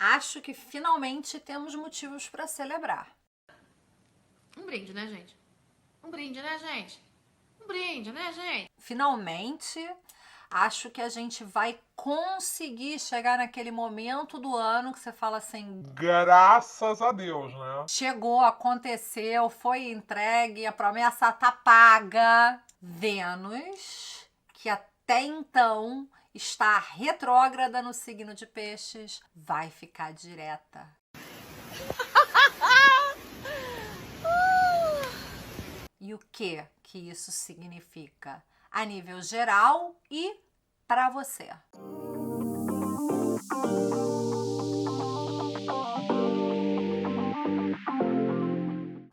Acho que finalmente temos motivos para celebrar. Um brinde, né, gente? Um brinde, né, gente? Um brinde, né, gente? Finalmente, acho que a gente vai conseguir chegar naquele momento do ano que você fala assim: Graças a Deus, né? chegou, aconteceu, foi entregue, a promessa tá paga. Vênus, que até então está retrógrada no signo de Peixes, vai ficar direta. E o que isso significa a nível geral e para você?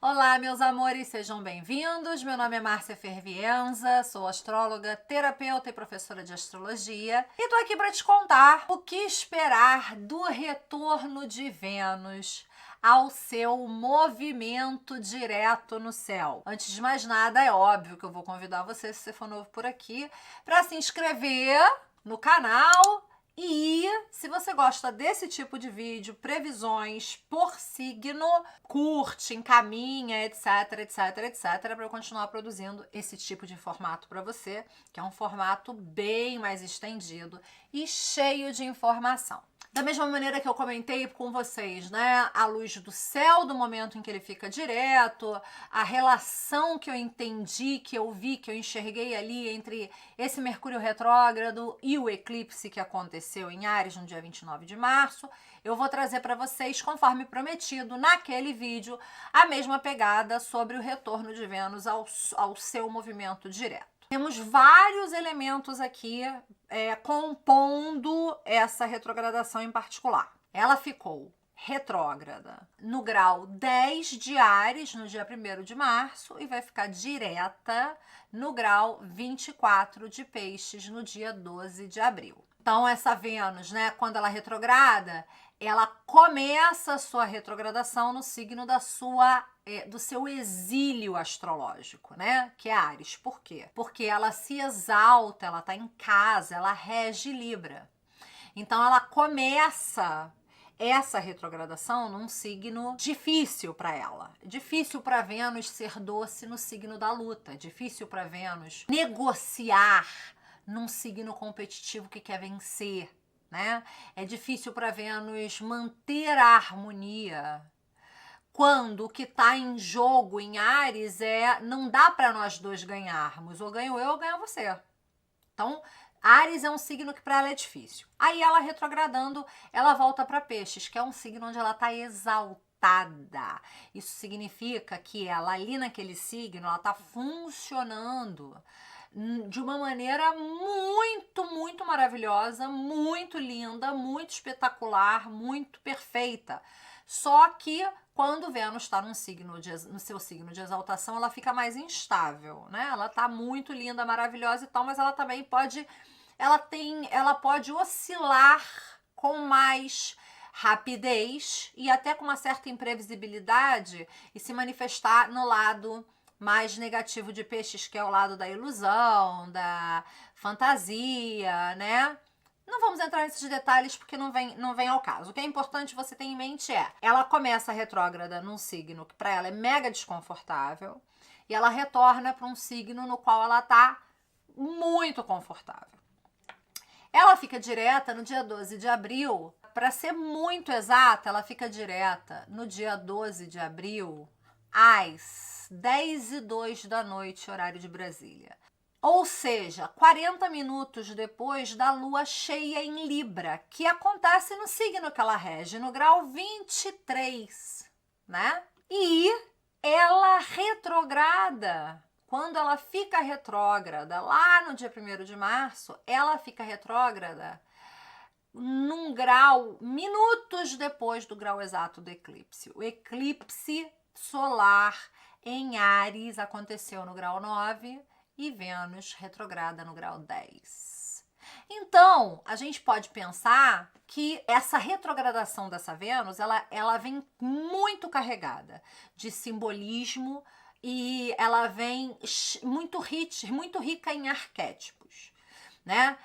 Olá, meus amores, sejam bem-vindos. Meu nome é Márcia Fervienza, sou astróloga, terapeuta e professora de astrologia e tô aqui para te contar o que esperar do retorno de Vênus ao seu movimento direto no céu. Antes de mais nada, é óbvio que eu vou convidar você, se você for novo por aqui, para se inscrever no canal. E se você gosta desse tipo de vídeo, previsões por signo, curte, encaminha, etc, etc, etc, para eu continuar produzindo esse tipo de formato para você, que é um formato bem mais estendido e cheio de informação. Da mesma maneira que eu comentei com vocês, né, a luz do céu do momento em que ele fica direto, a relação que eu entendi, que eu vi, que eu enxerguei ali entre esse Mercúrio retrógrado e o eclipse que aconteceu em Áries no dia 29 de março, eu vou trazer para vocês, conforme prometido naquele vídeo, a mesma pegada sobre o retorno de Vênus ao seu movimento direto. Temos vários elementos aqui compondo essa retrogradação em particular. Ela ficou retrógrada no grau 10 de Áries no dia 1º de março e vai ficar direta no grau 24 de Peixes no dia 12 de abril. Então essa Vênus, né, quando ela retrograda, ela começa a sua retrogradação no signo do seu exílio astrológico, né? Que é Áries. Por quê? Porque ela se exalta, ela tá em casa, ela rege Libra. Então ela começa essa retrogradação num signo difícil para ela. Difícil para Vênus ser doce no signo da luta. Difícil para Vênus negociar num signo competitivo que quer vencer, né? É difícil para Vênus manter a harmonia quando o que está em jogo em Áries não dá para nós dois ganharmos, ou ganho eu ou ganha você. Então, Áries é um signo que para ela é difícil. Aí ela retrogradando, ela volta para Peixes, que é um signo onde ela está exaltada. Isso significa que ela ali naquele signo, ela está funcionando de uma maneira muito, muito maravilhosa, muito linda, muito espetacular, muito perfeita. Só que quando Vênus está no seu signo de exaltação, ela fica mais instável, né? Ela tá muito linda, maravilhosa e tal, mas ela também ela pode oscilar com mais rapidez e até com uma certa imprevisibilidade e se manifestar no lado mais negativo de Peixes, que é o lado da ilusão, da fantasia, né? Não vamos entrar nesses detalhes porque não vem ao caso. O que é importante você ter em mente ela começa retrógrada num signo que para ela é mega desconfortável e ela retorna para um signo no qual ela tá muito confortável. Ela fica direta no dia 12 de abril. Para ser muito exata, ela fica direta no dia 12 de abril às 10h02 da noite, horário de Brasília. Ou seja, 40 minutos depois da lua cheia em Libra, que acontece no signo que ela rege, no grau 23, né? E ela retrograda. Quando ela fica retrógrada, lá no dia 1º de março, ela fica retrógrada num grau minutos depois do grau exato do eclipse. O eclipse solar em Áries aconteceu no grau 9 e Vênus retrograda no grau 10. Então, a gente pode pensar que essa retrogradação dessa Vênus, ela vem muito carregada de simbolismo e ela vem muito rica em arquétipos, né?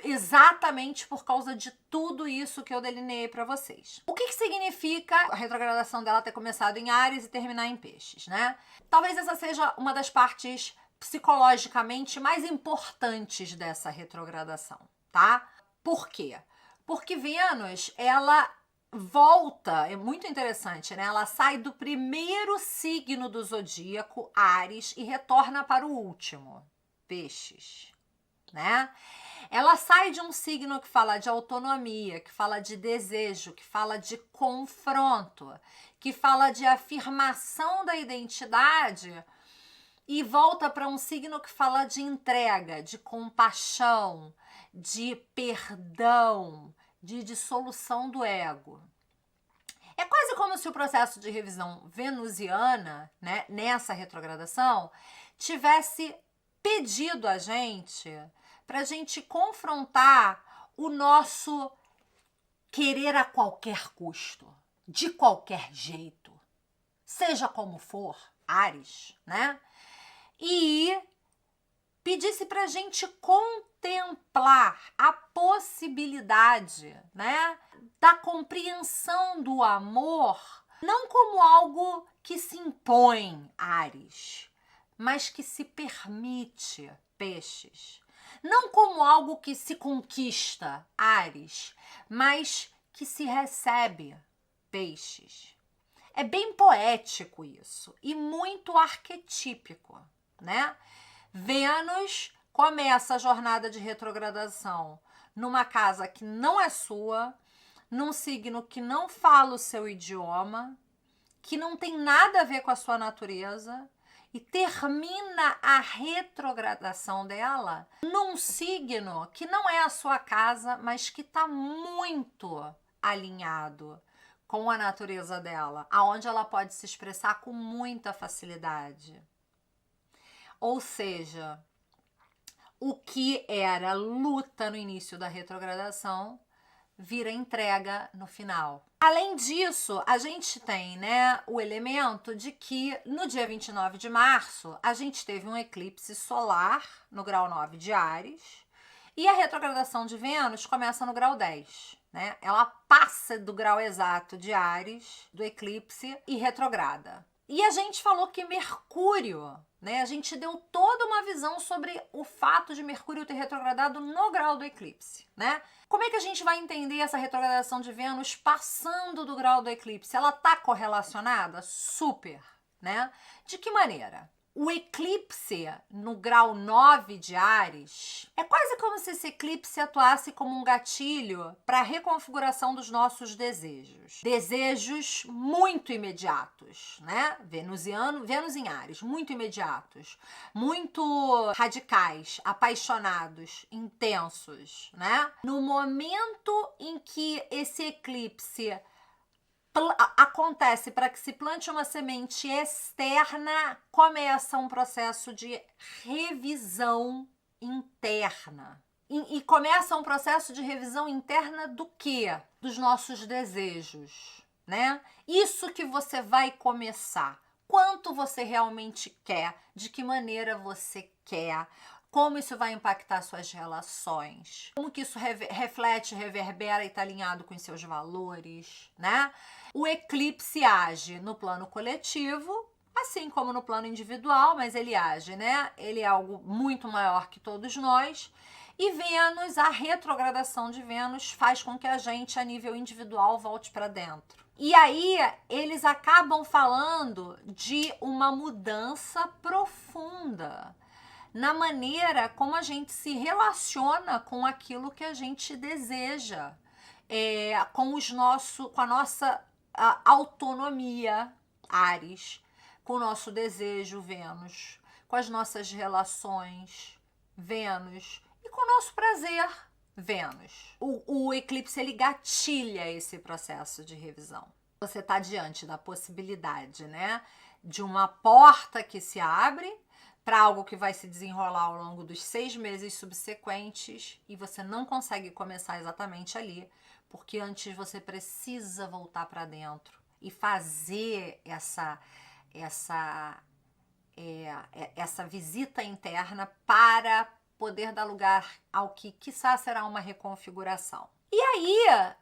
exatamente por causa de tudo isso que eu delineei para vocês. O que significa a retrogradação dela ter começado em Áries e terminar em Peixes, né? Talvez essa seja uma das partes psicologicamente mais importantes dessa retrogradação, tá? Por quê? Porque Vênus, ela volta, é muito interessante, né? Ela sai do primeiro signo do zodíaco, Áries, e retorna para o último, Peixes, né? Ela sai de um signo que fala de autonomia, que fala de desejo, que fala de confronto, que fala de afirmação da identidade e volta para um signo que fala de entrega, de compaixão, de perdão, de dissolução do ego. É quase como se o processo de revisão venusiana, né, nessa retrogradação, tivesse pedido a gente para a gente confrontar o nosso querer a qualquer custo, de qualquer jeito, seja como for, Áries, né? E pedisse para a gente contemplar a possibilidade, né, da compreensão do amor, não como algo que se impõe, Áries, mas que se permite, Peixes. Não como algo que se conquista, Áries, mas que se recebe, Peixes. É bem poético isso e muito arquetípico, né? Vênus começa a jornada de retrogradação numa casa que não é sua, num signo que não fala o seu idioma, que não tem nada a ver com a sua natureza, e termina a retrogradação dela num signo que não é a sua casa, mas que está muito alinhado com a natureza dela, aonde ela pode se expressar com muita facilidade. Ou seja, o que era luta no início da retrogradação vira entrega no final. Além disso, a gente tem, né, o elemento de que no dia 29 de março a gente teve um eclipse solar no grau 9 de Áries e a retrogradação de Vênus começa no grau 10. Né? Ela passa do grau exato de Áries, do eclipse, e retrograda. E a gente falou que Mercúrio, né? A gente deu toda uma visão sobre o fato de Mercúrio ter retrogradado no grau do eclipse, né? Como é que a gente vai entender essa retrogradação de Vênus passando do grau do eclipse? Ela tá correlacionada? Super, né? De que maneira? O eclipse no grau 9 de Áries é quase como se esse eclipse atuasse como um gatilho para a reconfiguração dos nossos desejos. Desejos muito imediatos, né? Vênus em Áries, muito imediatos, muito radicais, apaixonados, intensos, né? No momento em que esse eclipse acontece para que se plante uma semente externa, começa um processo de revisão interna. E começa um processo de revisão interna do quê? Dos nossos desejos, né? Isso que você vai começar. Quanto você realmente quer? De que maneira você quer? Como isso vai impactar suas relações? Como que isso reflete, reverbera e está alinhado com os seus valores, né? O eclipse age no plano coletivo, assim como no plano individual, mas ele age, né? Ele é algo muito maior que todos nós. E Vênus, a retrogradação de Vênus faz com que a gente, a nível individual, volte para dentro. E aí, eles acabam falando de uma mudança profunda na maneira como a gente se relaciona com aquilo que a gente deseja, com a nossa autonomia, Áries, com o nosso desejo, Vênus, com as nossas relações, Vênus, e com o nosso prazer, Vênus. O eclipse, ele gatilha esse processo de revisão. Você está diante da possibilidade, né, de uma porta que se abre para algo que vai se desenrolar ao longo dos 6 meses subsequentes e você não consegue começar exatamente ali, porque antes você precisa voltar para dentro e fazer essa visita interna para poder dar lugar ao que, quiçá, será uma reconfiguração. E aí,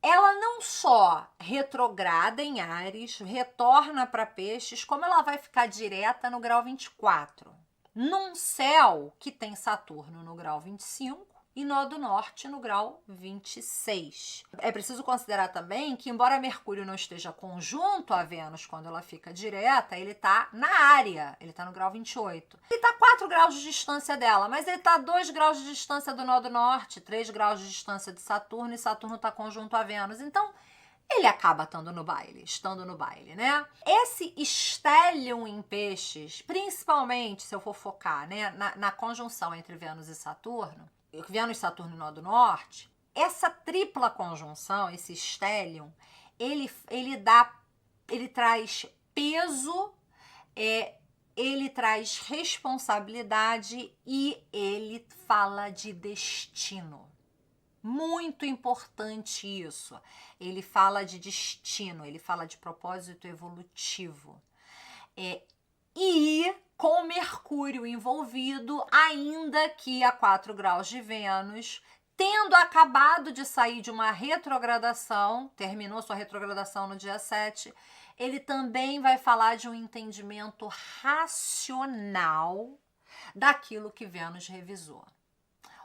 ela não só retrograda em Áries, retorna para Peixes, como ela vai ficar direta no grau 24, num céu que tem Saturno no grau 25 e nó do norte no grau 26. É preciso considerar também que, embora Mercúrio não esteja conjunto a Vênus quando ela fica direta, ele está na área, ele está no grau 28. Ele está a 4 graus de distância dela, mas ele está a 2 graus de distância do nó do norte, 3 graus de distância de Saturno, e Saturno está conjunto a Vênus. Então, ele acaba estando no baile, né? Esse stellium em Peixes, principalmente se eu for focar, né, na conjunção entre Vênus e Saturno, Vênus, Saturno e nó do norte, essa tripla conjunção, esse stellium, ele traz peso, ele traz responsabilidade e ele fala de destino. Muito importante isso. Ele fala de destino, ele fala de propósito evolutivo. E com Mercúrio envolvido, ainda que a 4 graus de Vênus, tendo acabado de sair de uma retrogradação, terminou sua retrogradação no dia 7, ele também vai falar de um entendimento racional daquilo que Vênus revisou.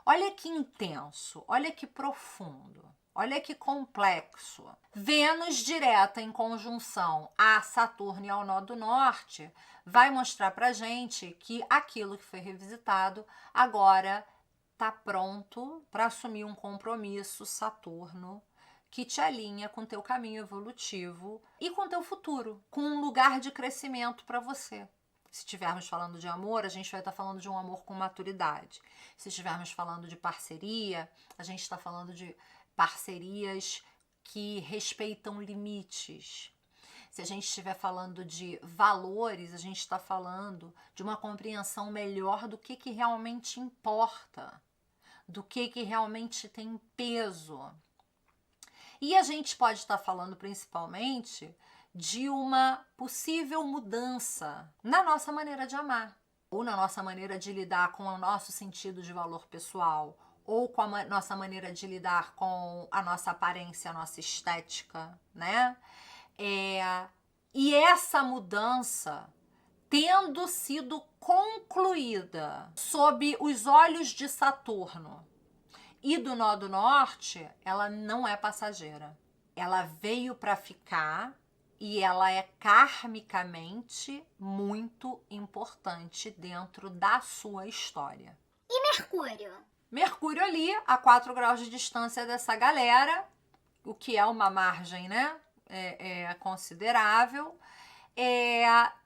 Olha que intenso, olha que profundo, olha que complexo. Vênus direta em conjunção a Saturno e ao nó do norte vai mostrar pra gente que aquilo que foi revisitado agora está pronto para assumir um compromisso, Saturno, que te alinha com teu caminho evolutivo e com teu futuro, com um lugar de crescimento para você. Se estivermos falando de amor, a gente vai estar falando de um amor com maturidade. Se estivermos falando de parceria, a gente está falando de parcerias que respeitam limites. Se a gente estiver falando de valores, a gente está falando de uma compreensão melhor do que realmente importa, do que realmente tem peso. E a gente pode estar falando principalmente de uma possível mudança na nossa maneira de amar, ou na nossa maneira de lidar com o nosso sentido de valor pessoal, ou com a nossa maneira de lidar com a nossa aparência, a nossa estética, né? E essa mudança, tendo sido concluída sob os olhos de Saturno e do nó do norte, ela não é passageira. Ela veio para ficar e ela é karmicamente muito importante dentro da sua história. E Mercúrio? Mercúrio ali, a 4 graus de distância dessa galera, o que é uma margem, né? Considerável.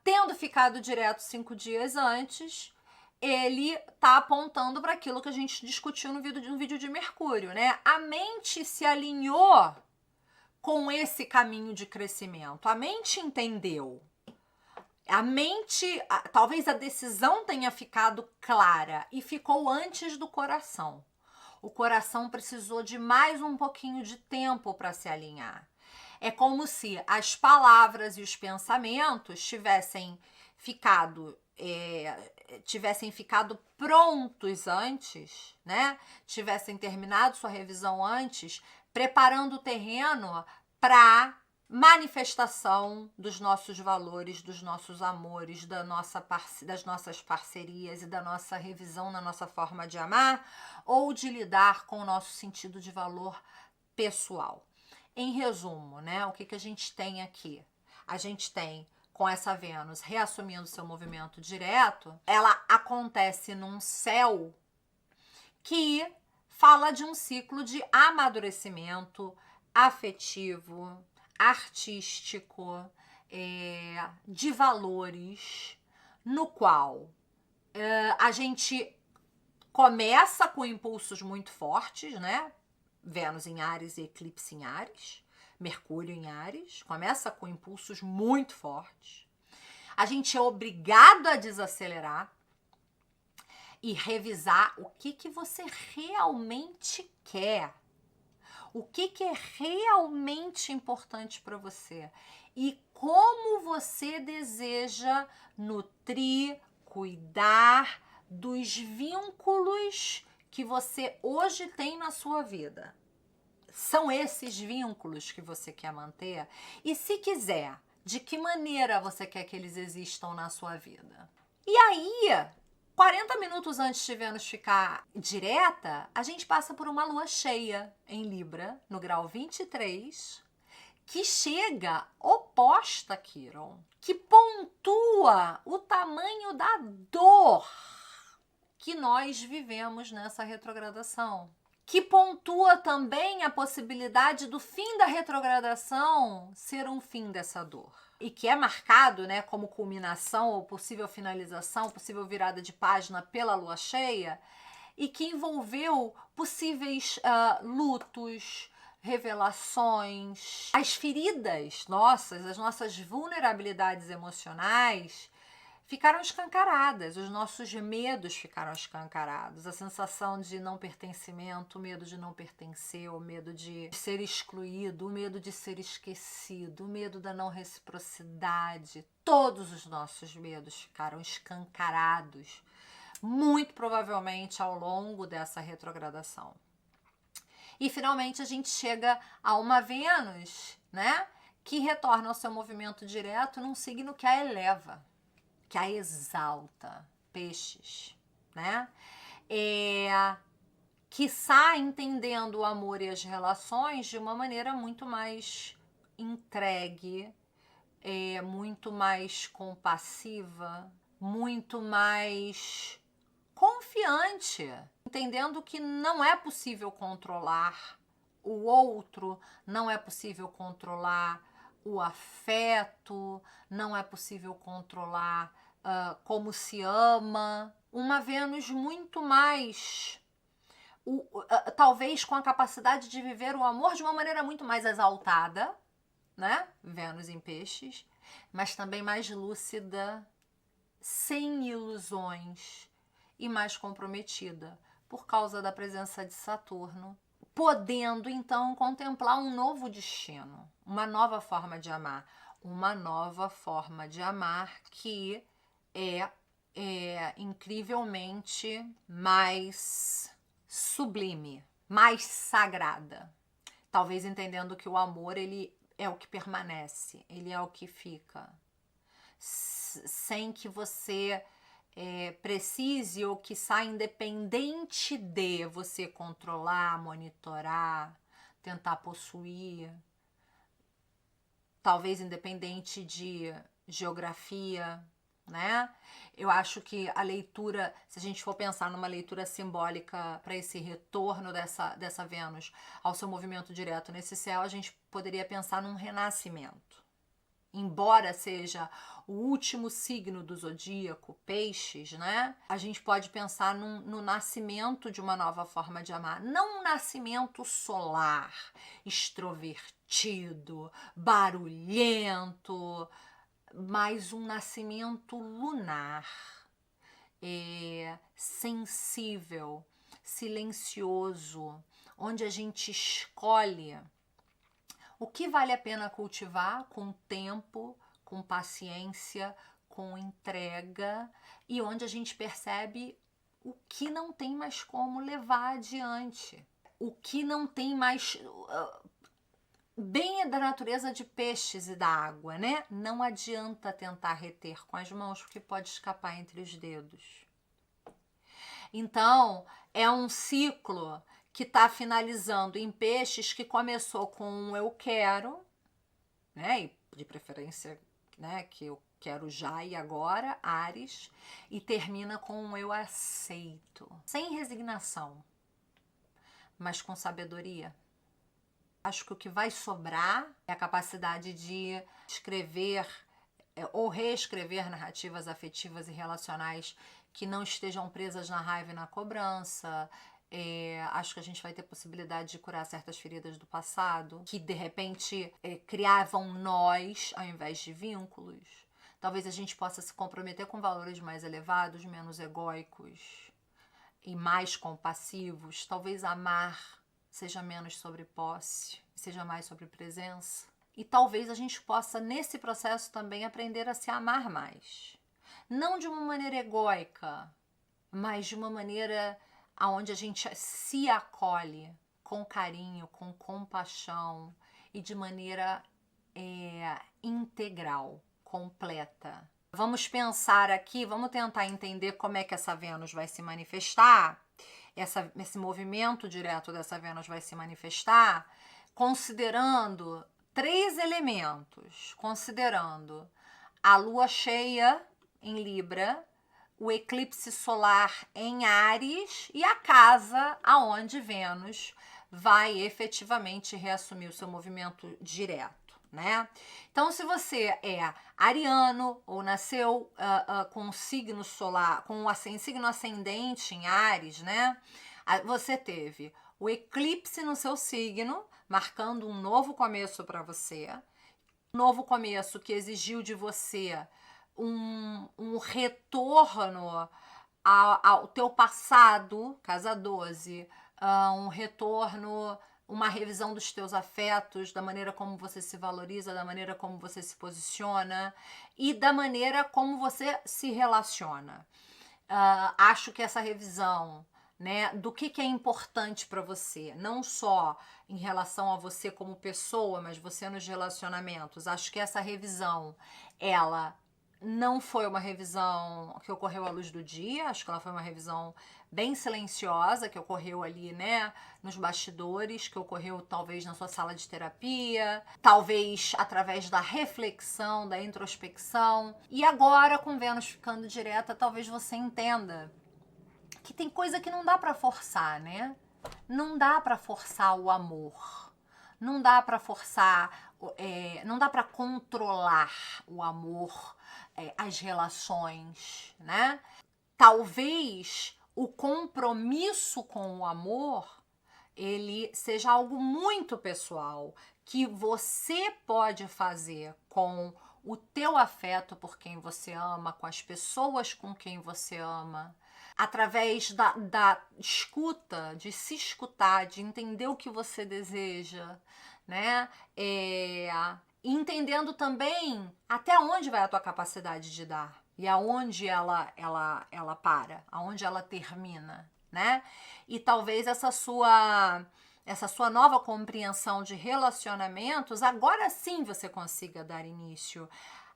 Tendo ficado direto 5 dias antes, ele tá apontando para aquilo que a gente discutiu no vídeo de Mercúrio, né? A mente se alinhou com esse caminho de crescimento. A mente entendeu. A mente, talvez a decisão tenha ficado clara e ficou antes do coração. O coração precisou de mais um pouquinho de tempo para se alinhar. É como se as palavras e os pensamentos tivessem ficado prontos antes, né? Tivessem terminado sua revisão antes, preparando o terreno para manifestação dos nossos valores, dos nossos amores, das nossas parcerias e da nossa revisão na nossa forma de amar ou de lidar com o nosso sentido de valor pessoal. Em resumo, né, o que a gente tem aqui? A gente tem, com essa Vênus reassumindo seu movimento direto, ela acontece num céu que fala de um ciclo de amadurecimento afetivo, artístico, de valores, no qual a gente começa com impulsos muito fortes, né? Vênus em Áries e eclipse em Áries, Mercúrio em Áries, começa com impulsos muito fortes. A gente é obrigado a desacelerar e revisar o que você realmente quer. O que é realmente importante para você e como você deseja nutrir, cuidar dos vínculos que você hoje tem na sua vida. São esses vínculos que você quer manter? E se quiser, de que maneira você quer que eles existam na sua vida? E aí, 40 minutos antes de Vênus ficar direta, a gente passa por uma lua cheia em Libra, no grau 23, que chega oposta a Quiron, que pontua o tamanho da dor que nós vivemos nessa retrogradação, que pontua também a possibilidade do fim da retrogradação ser um fim dessa dor. E que é marcado, né, como culminação ou possível finalização, possível virada de página pela lua cheia, e que envolveu possíveis lutos, revelações, as feridas nossas, as nossas vulnerabilidades emocionais ficaram escancaradas, os nossos medos ficaram escancarados, a sensação de não pertencimento, o medo de não pertencer, o medo de ser excluído, o medo de ser esquecido, o medo da não reciprocidade, todos os nossos medos ficaram escancarados, muito provavelmente ao longo dessa retrogradação. E finalmente a gente chega a uma Vênus, né, que retorna ao seu movimento direto num signo que a eleva, que a exalta, Peixes, né? Que sai entendendo o amor e as relações de uma maneira muito mais entregue, muito mais compassiva, muito mais confiante, entendendo que não é possível controlar o outro, não é possível controlar o afeto, não é possível controlar como se ama. Uma Vênus muito mais, talvez com a capacidade de viver o amor de uma maneira muito mais exaltada, né? Vênus em Peixes, mas também mais lúcida, sem ilusões e mais comprometida, por causa da presença de Saturno, podendo então contemplar um novo destino, uma nova forma de amar, que é incrivelmente mais sublime, mais sagrada. Talvez entendendo que o amor, ele é o que permanece, ele é o que fica, sem que você precise ou que saia independente de você controlar, monitorar, tentar possuir, talvez independente de geografia, né? Eu acho que a leitura, se a gente for pensar numa leitura simbólica para esse retorno dessa Vênus ao seu movimento direto nesse céu, a gente poderia pensar num renascimento. Embora seja o último signo do zodíaco, Peixes, né? A gente pode pensar no nascimento de uma nova forma de amar. Não um nascimento solar, extrovertido, barulhento, mas um nascimento lunar, sensível, silencioso, onde a gente escolhe o que vale a pena cultivar com tempo, com paciência, com entrega, e onde a gente percebe o que não tem mais como levar adiante, o que não tem mais... bem da natureza de Peixes e da água, né? Não adianta tentar reter com as mãos, porque pode escapar entre os dedos. Então, é um ciclo que está finalizando em Peixes, que começou com um eu quero, né? E de preferência, né? Que eu quero já e agora, Áries, e termina com um eu aceito, sem resignação, mas com sabedoria. Acho que o que vai sobrar é a capacidade de escrever ou reescrever narrativas afetivas e relacionais que não estejam presas na raiva e na cobrança. Acho que a gente vai ter possibilidade de curar certas feridas do passado, que de repente criavam nós ao invés de vínculos. Talvez a gente possa se comprometer com valores mais elevados, menos egóicos e mais compassivos. Talvez amar seja menos sobre posse, seja mais sobre presença. E talvez a gente possa, nesse processo, também aprender a se amar mais. Não de uma maneira egóica, mas de uma maneira onde a gente se acolhe com carinho, com compaixão e de maneira integral, completa. Vamos pensar aqui, vamos tentar entender como é que essa Vênus vai se manifestar, esse movimento direto dessa Vênus vai se manifestar, considerando 3 elementos, considerando a lua cheia em Libra, o eclipse solar em Áries e a casa aonde Vênus vai efetivamente reassumir o seu movimento direto, né? Então, se você é ariano ou nasceu com signo solar, com signo ascendente em Áries, né? Você teve o eclipse no seu signo, marcando um novo começo para você, um novo começo que exigiu de você um retorno ao teu passado, casa 12, um retorno, uma revisão dos teus afetos, da maneira como você se valoriza, da maneira como você se posiciona e da maneira como você se relaciona. Acho que essa revisão, né, do que é importante para você, não só em relação a você como pessoa, mas você nos relacionamentos. Acho que essa revisão, ela não foi uma revisão que ocorreu à luz do dia, acho que ela foi uma revisão bem silenciosa, que ocorreu ali, né, nos bastidores, que ocorreu talvez na sua sala de terapia, talvez através da reflexão, da introspecção. E agora, com Vênus ficando direta, talvez você entenda que tem coisa que não dá para forçar, né? Não dá para forçar o amor. Não dá para forçar, não dá para controlar o amor, as relações, né? Talvez o compromisso com o amor, ele seja algo muito pessoal, que você pode fazer com o teu afeto por quem você ama, com as pessoas com quem você ama, através da escuta, de se escutar, de entender o que você deseja, né? Entendendo também até onde vai a tua capacidade de dar e aonde ela para, aonde ela termina, né? E talvez essa sua nova compreensão de relacionamentos, agora sim você consiga dar início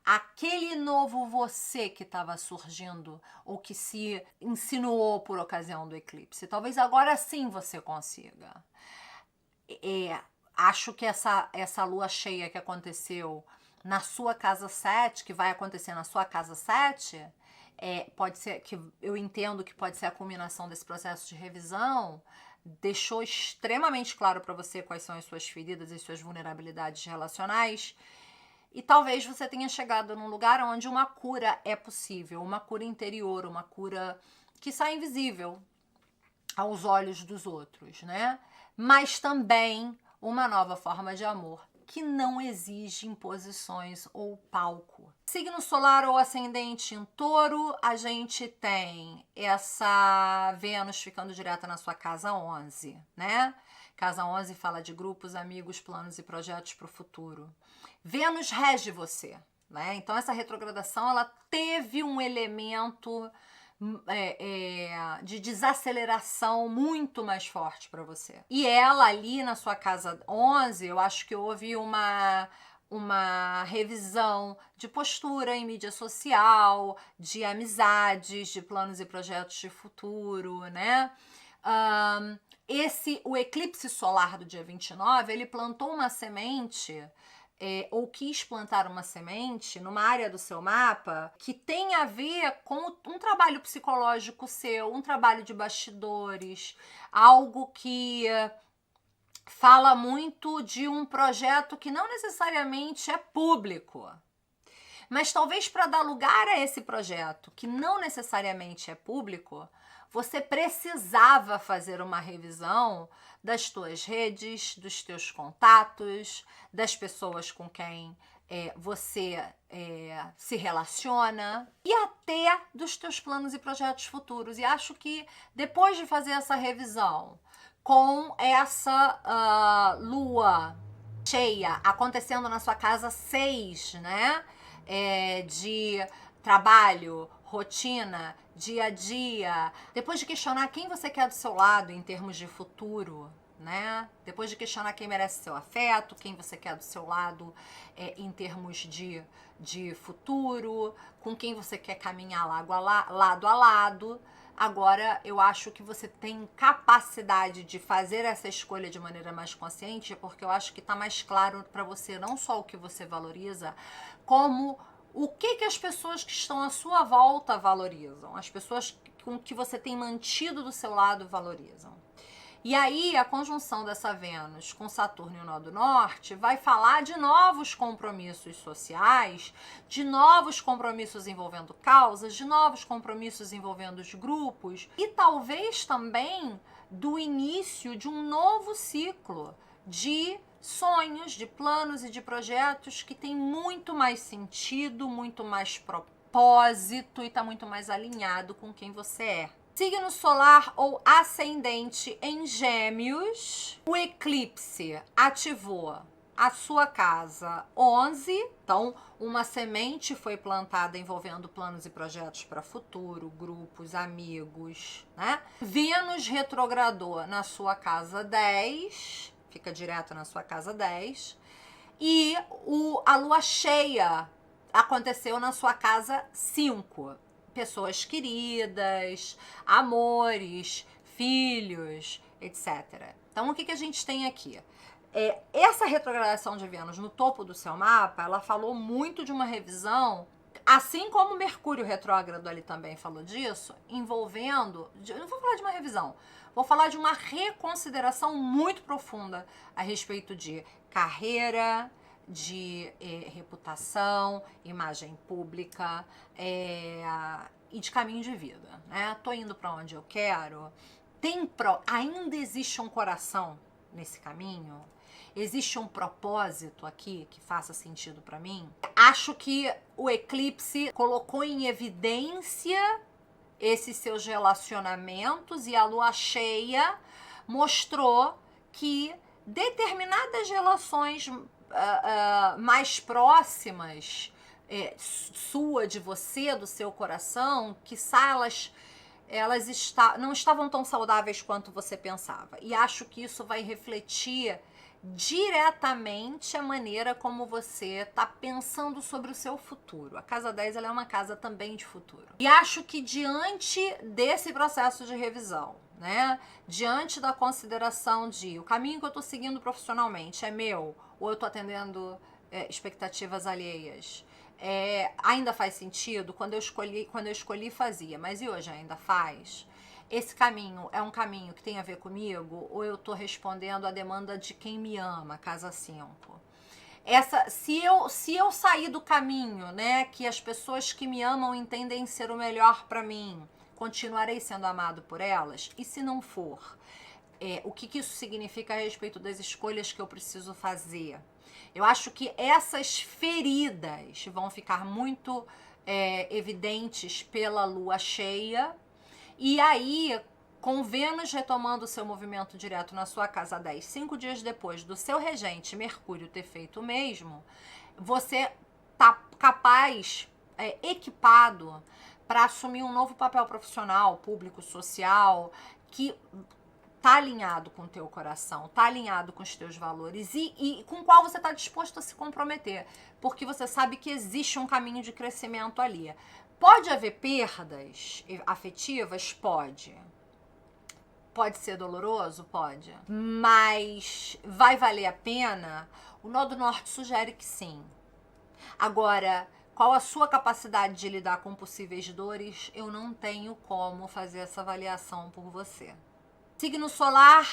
àquele novo você que estava surgindo ou que se insinuou por ocasião do eclipse. Talvez agora sim você consiga. Acho que essa lua cheia que aconteceu na sua casa 7, que vai acontecer na sua casa 7, pode ser que eu entendo que pode ser a culminação desse processo de revisão, deixou extremamente claro para você quais são as suas feridas e suas vulnerabilidades relacionais. E talvez você tenha chegado num lugar onde uma cura é possível, uma cura interior, uma cura que sai invisível aos olhos dos outros, né? Mas também uma nova forma de amor que não exige imposições ou palco. Signo solar ou ascendente em Touro, a gente tem essa Vênus ficando direta na sua casa 11, né? Casa 11 fala de grupos, amigos, planos e projetos para o futuro. Vênus rege você, né? Então essa retrogradação, ela teve um elemento de desaceleração muito mais forte para você. E ela ali na sua casa 11, eu acho que houve uma revisão de postura em mídia social, de amizades, de planos e projetos de futuro, né? O eclipse solar do dia 29, ele plantou uma semente, ou quis plantar uma semente numa área do seu mapa que tem a ver com um trabalho psicológico seu, um trabalho de bastidores, algo que fala muito de um projeto que não necessariamente é público. Mas talvez para dar lugar a esse projeto, que não necessariamente é público, você precisava fazer uma revisão das tuas redes, dos teus contatos, das pessoas com quem você se relaciona e até dos teus planos e projetos futuros. E acho que depois de fazer essa revisão, com essa lua cheia acontecendo na sua casa 6, né? De trabalho, rotina, dia a dia, depois de questionar quem você quer do seu lado em termos de futuro, né? Depois de questionar quem merece seu afeto, quem você quer do seu lado em termos de futuro, com quem você quer caminhar lado a lado. Agora, eu acho que você tem capacidade de fazer essa escolha de maneira mais consciente, porque eu acho que tá mais claro para você não só o que você valoriza, como o que as pessoas que estão à sua volta valorizam, as pessoas com que você tem mantido do seu lado valorizam. E aí, a conjunção dessa Vênus com Saturno e o Nó do Norte vai falar de novos compromissos sociais, de novos compromissos envolvendo causas, de novos compromissos envolvendo os grupos e talvez também do início de um novo ciclo de sonhos, de planos e de projetos que tem muito mais sentido, muito mais propósito e está muito mais alinhado com quem você é. Signo solar ou ascendente em Gêmeos, o eclipse ativou a sua casa 11, então uma semente foi plantada envolvendo planos e projetos para futuro, grupos, amigos, né? Vênus retrogradou na sua casa 10, fica direto na sua casa 10, e a lua cheia aconteceu na sua casa 5. Pessoas queridas, amores, filhos, etc. Então, o que a gente tem aqui? Essa retrogradação de Vênus no topo do seu mapa, ela falou muito de uma revisão, assim como Mercúrio retrógrado ali também falou disso, envolvendo, eu não vou falar de uma revisão, vou falar de uma reconsideração muito profunda a respeito de carreira, de reputação, imagem pública e de caminho de vida, né? Tô indo para onde eu quero. Ainda existe um coração nesse caminho? Existe um propósito aqui que faça sentido para mim? Acho que o eclipse colocou em evidência esses seus relacionamentos e a lua cheia mostrou que determinadas relações mais próximas sua, de você, do seu coração, quiçá elas não estavam tão saudáveis quanto você pensava. E acho que isso vai refletir diretamente a maneira como você está pensando sobre o seu futuro. A casa 10 ela é uma casa também de futuro. E acho que diante desse processo de revisão, né, diante da consideração de o caminho que eu estou seguindo profissionalmente é meu, ou eu estou atendendo expectativas alheias, ainda faz sentido? Quando eu escolhi fazia, mas e hoje ainda faz? Esse caminho é um caminho que tem a ver comigo, ou eu estou respondendo à demanda de quem me ama, casa 5? Se eu sair do caminho, né, que as pessoas que me amam entendem ser o melhor para mim, continuarei sendo amado por elas? E se não for? O que isso significa a respeito das escolhas que eu preciso fazer? Eu acho que essas feridas vão ficar muito evidentes pela lua cheia. E aí, com Vênus retomando o seu movimento direto na sua casa 10, 5 dias depois do seu regente Mercúrio ter feito o mesmo, você tá capaz, equipado para assumir um novo papel profissional, público, social, que tá alinhado com o teu coração, tá alinhado com os teus valores e com o qual você tá disposto a se comprometer, porque você sabe que existe um caminho de crescimento ali. Pode haver perdas afetivas? Pode. Pode ser doloroso? Pode. Mas vai valer a pena? O Nó do Norte sugere que sim. Agora, qual a sua capacidade de lidar com possíveis dores? Eu não tenho como fazer essa avaliação por você. Signo solar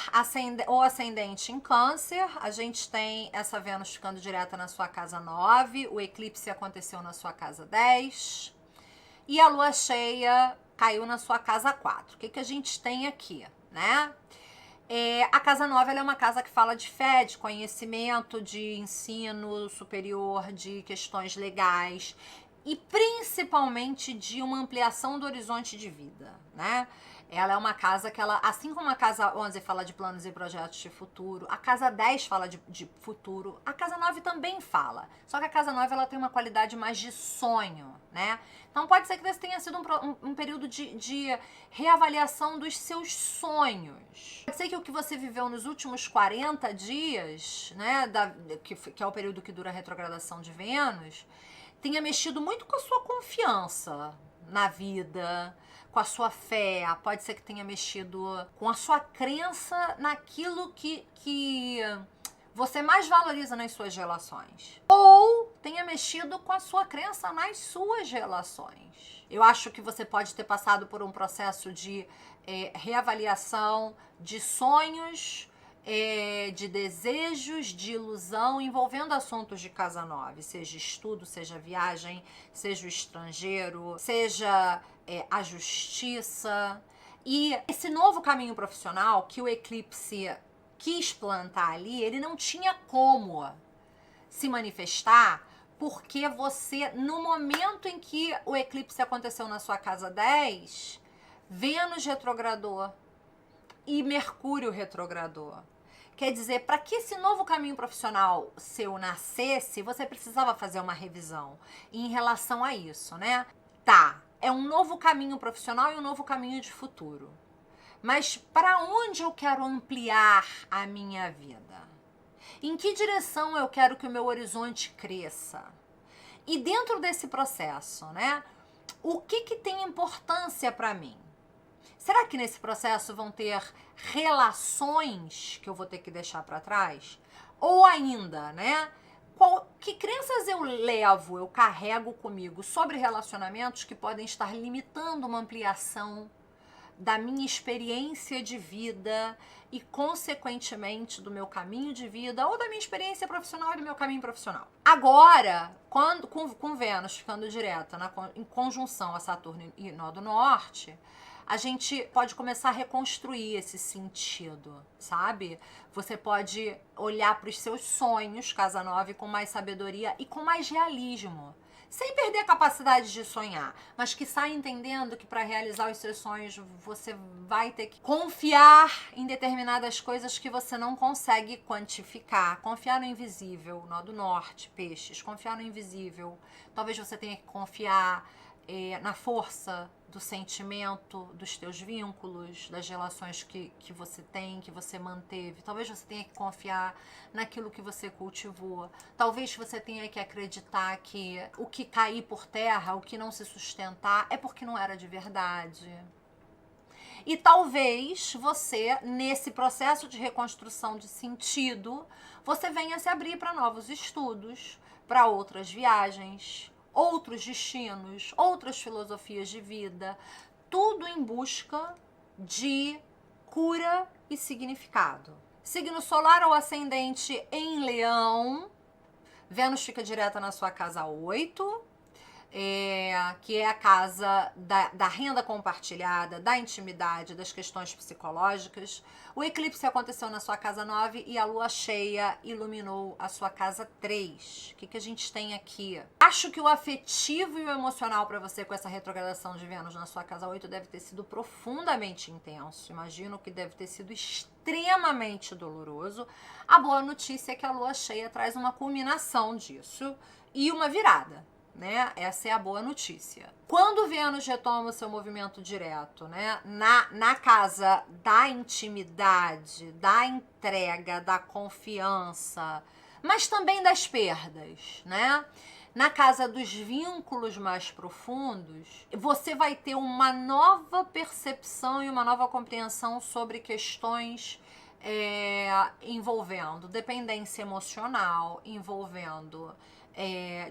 ou ascendente em Câncer, a gente tem essa Vênus ficando direta na sua casa 9, o eclipse aconteceu na sua casa 10 e a lua cheia caiu na sua casa 4. O que a gente tem aqui, né? A casa 9 ela é uma casa que fala de fé, de conhecimento, de ensino superior, de questões legais. e principalmente de uma ampliação do horizonte de vida, né? Ela é uma casa que ela, assim como a casa 11 fala de planos e projetos de futuro, a casa 10 fala de futuro, a casa 9 também fala. Só que a casa 9 ela tem uma qualidade mais de sonho, né? Então pode ser que esse tenha sido um período de reavaliação dos seus sonhos. Pode ser que o que você viveu nos últimos 40 dias, né, que é o período que dura a retrogradação de Vênus, tenha mexido muito com a sua confiança na vida, com a sua fé, pode ser que tenha mexido com a sua crença naquilo que você mais valoriza nas suas relações. Ou tenha mexido com a sua crença nas suas relações. Eu acho que você pode ter passado por um processo de reavaliação de sonhos, de desejos, de ilusão, envolvendo assuntos de casa 9, seja estudo, seja viagem, seja o estrangeiro, seja a justiça. E esse novo caminho profissional que o eclipse quis plantar ali, ele não tinha como se manifestar, porque você, no momento em que o eclipse aconteceu na sua casa 10, Vênus retrogradou e Mercúrio retrogradou. Quer dizer, para que esse novo caminho profissional seu nascesse, você precisava fazer uma revisão em relação a isso, né? Tá, é um novo caminho profissional e um novo caminho de futuro. Mas para onde eu quero ampliar a minha vida? Em que direção eu quero que o meu horizonte cresça? E dentro desse processo, né? O que tem importância para mim? Será que nesse processo vão ter relações que eu vou ter que deixar para trás? Ou ainda, né? Que crenças eu levo, eu carrego comigo sobre relacionamentos que podem estar limitando uma ampliação da minha experiência de vida e, consequentemente, do meu caminho de vida ou da minha experiência profissional e do meu caminho profissional. Agora, com Vênus ficando direta em conjunção a Saturno e Nó do Norte, a gente pode começar a reconstruir esse sentido, sabe? Você pode olhar para os seus sonhos, casa 9, com mais sabedoria e com mais realismo. Sem perder a capacidade de sonhar, mas que sai entendendo que para realizar os seus sonhos você vai ter que confiar em determinadas coisas que você não consegue quantificar. Confiar no invisível, Nó do Norte, Peixes, confiar no invisível. Talvez você tenha que confiar na força do sentimento, dos teus vínculos, das relações que você tem, que você manteve. Talvez você tenha que confiar naquilo que você cultivou. Talvez você tenha que acreditar que o que cair por terra, o que não se sustentar, é porque não era de verdade. E talvez você, nesse processo de reconstrução de sentido, você venha se abrir para novos estudos, para outras viagens, outros destinos, outras filosofias de vida, tudo em busca de cura e significado. Signo solar ou ascendente em Leão, Vênus fica direta na sua casa 8, que é a casa da renda compartilhada, da intimidade, das questões psicológicas. O eclipse aconteceu na sua casa 9 e a lua cheia iluminou a sua casa 3. O que a gente tem aqui? Acho que o afetivo e o emocional para você com essa retrogradação de Vênus na sua casa 8 deve ter sido profundamente intenso. Imagino que deve ter sido extremamente doloroso. A boa notícia é que a lua cheia traz uma culminação disso e uma virada, né? Essa é a boa notícia. Quando Vênus retoma o seu movimento direto, né, na casa da intimidade, da entrega, da confiança, mas também das perdas, né? Na casa dos vínculos mais profundos, você vai ter uma nova percepção e uma nova compreensão sobre questões envolvendo dependência emocional, envolvendo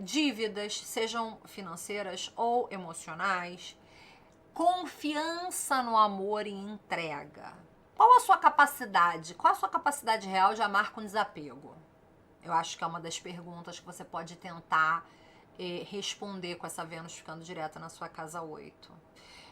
dívidas, sejam financeiras ou emocionais, confiança no amor e entrega. Qual a sua capacidade? Qual a sua capacidade real de amar com desapego? Eu acho que é uma das perguntas que você pode tentar responder com essa Vênus ficando direta na sua casa 8.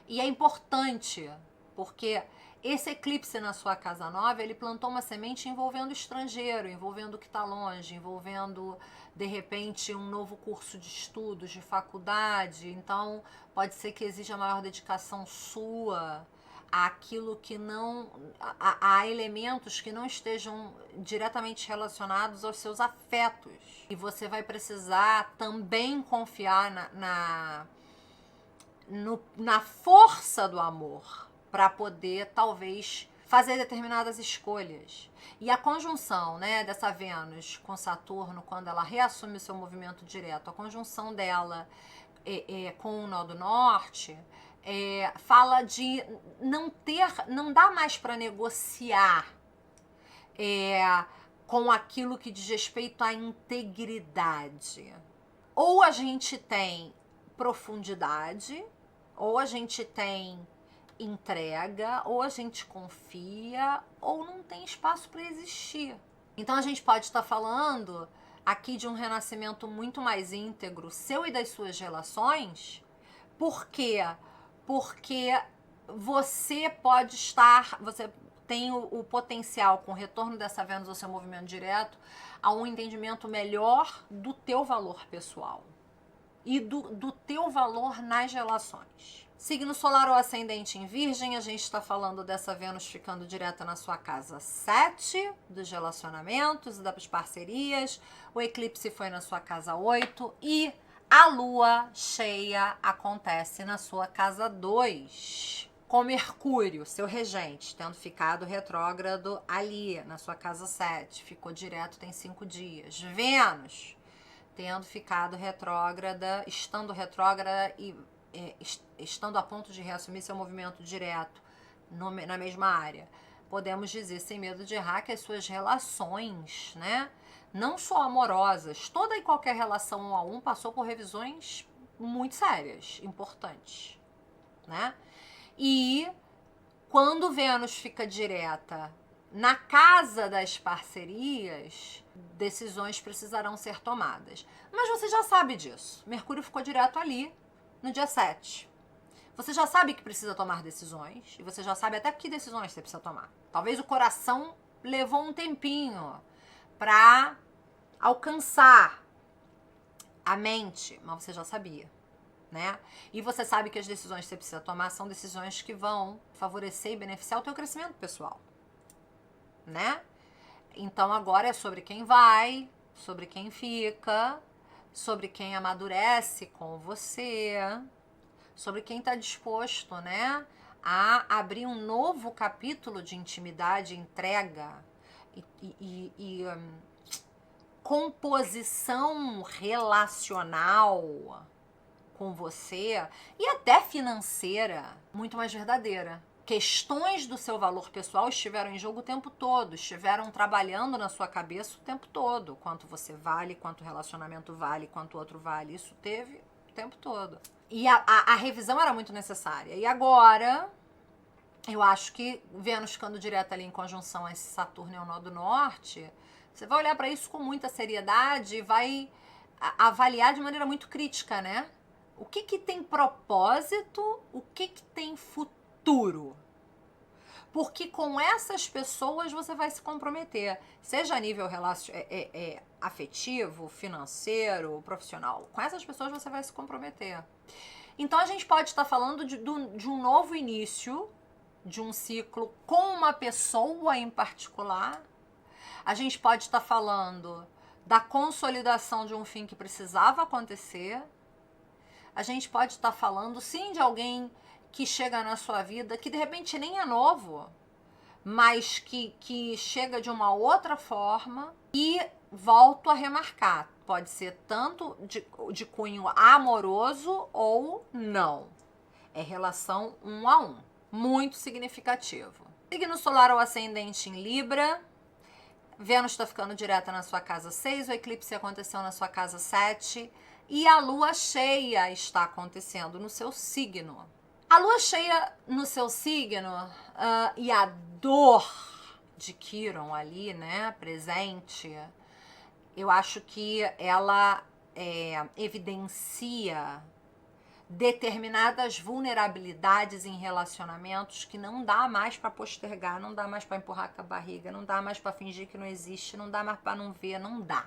E é importante Porque esse eclipse na sua casa 9, ele plantou uma semente envolvendo o estrangeiro, envolvendo o que está longe, envolvendo, de repente, um novo curso de estudos, de faculdade. Então, pode ser que exija maior dedicação sua àquilo que não... a elementos que não estejam diretamente relacionados aos seus afetos. E você vai precisar também confiar na força do amor para poder, talvez, fazer determinadas escolhas. E a conjunção, né, dessa Vênus com Saturno, quando ela reassume o seu movimento direto, a conjunção dela com o nó do norte, fala de não dá mais para negociar com aquilo que diz respeito à integridade. Ou a gente tem profundidade, ou a gente tem entrega, ou a gente confia, ou não tem espaço para existir. Então a gente pode estar falando aqui de um renascimento muito mais íntegro, seu e das suas relações. Por quê? Porque você tem o potencial, com o retorno dessa Vênus ao seu movimento direto, a um entendimento melhor do teu valor pessoal e do teu valor nas relações. Signo solar ou ascendente em Virgem, a gente está falando dessa Vênus ficando direta na sua casa 7, dos relacionamentos e das parcerias. O eclipse foi na sua casa 8 e a lua cheia acontece na sua casa 2. Com Mercúrio, seu regente, tendo ficado retrógrado ali na sua casa 7. Ficou direto tem 5 dias. Vênus, tendo ficado retrógrada, estando retrógrada e estando a ponto de reassumir seu movimento direto na mesma área. Podemos dizer, sem medo de errar, que as suas relações, né, não só amorosas, toda e qualquer relação 1 a 1 passou por revisões muito sérias, importantes, né? E quando Vênus fica direta na casa das parcerias, decisões precisarão ser tomadas. Mas você já sabe disso. Mercúrio ficou direto ali no dia 7. Você já sabe que precisa tomar decisões e você já sabe até que decisões você precisa tomar. Talvez o coração levou um tempinho para alcançar a mente, mas você já sabia, né? E você sabe que as decisões que você precisa tomar são decisões que vão favorecer e beneficiar o teu crescimento pessoal, né? Então agora é sobre quem vai, sobre quem fica, sobre quem amadurece com você, sobre quem está disposto, né, a abrir um novo capítulo de intimidade, entrega e composição relacional com você e até financeira muito mais verdadeira. Questões do seu valor pessoal estiveram em jogo o tempo todo, estiveram trabalhando na sua cabeça o tempo todo. Quanto você vale, quanto o relacionamento vale, quanto o outro vale, isso teve o tempo todo. E a revisão era muito necessária. E agora, eu acho que Vênus ficando direto ali em conjunção a esse Saturno e ao nó do norte, você vai olhar para isso com muita seriedade e vai avaliar de maneira muito crítica, né? O que tem propósito, o que tem futuro. Porque com essas pessoas você vai se comprometer, seja a nível afetivo, financeiro, profissional. Com essas pessoas você vai se comprometer. Então a gente pode estar falando de um novo início, de um ciclo com uma pessoa em particular. A gente pode estar falando da consolidação de um fim que precisava acontecer. A gente pode estar falando, sim, de alguém que chega na sua vida, que de repente nem é novo, mas que chega de uma outra forma. E volto a remarcar, pode ser tanto de cunho amoroso ou não. É relação 1 a 1, muito significativo. Signo solar ou ascendente em Libra, Vênus está ficando direta na sua casa 6, o eclipse aconteceu na sua casa 7 e a lua cheia está acontecendo no seu signo. A lua cheia no seu signo e a dor de Quiron ali, né, presente, eu acho que ela evidencia determinadas vulnerabilidades em relacionamentos que não dá mais para postergar, não dá mais para empurrar com a barriga, não dá mais para fingir que não existe, não dá mais para não ver, não dá.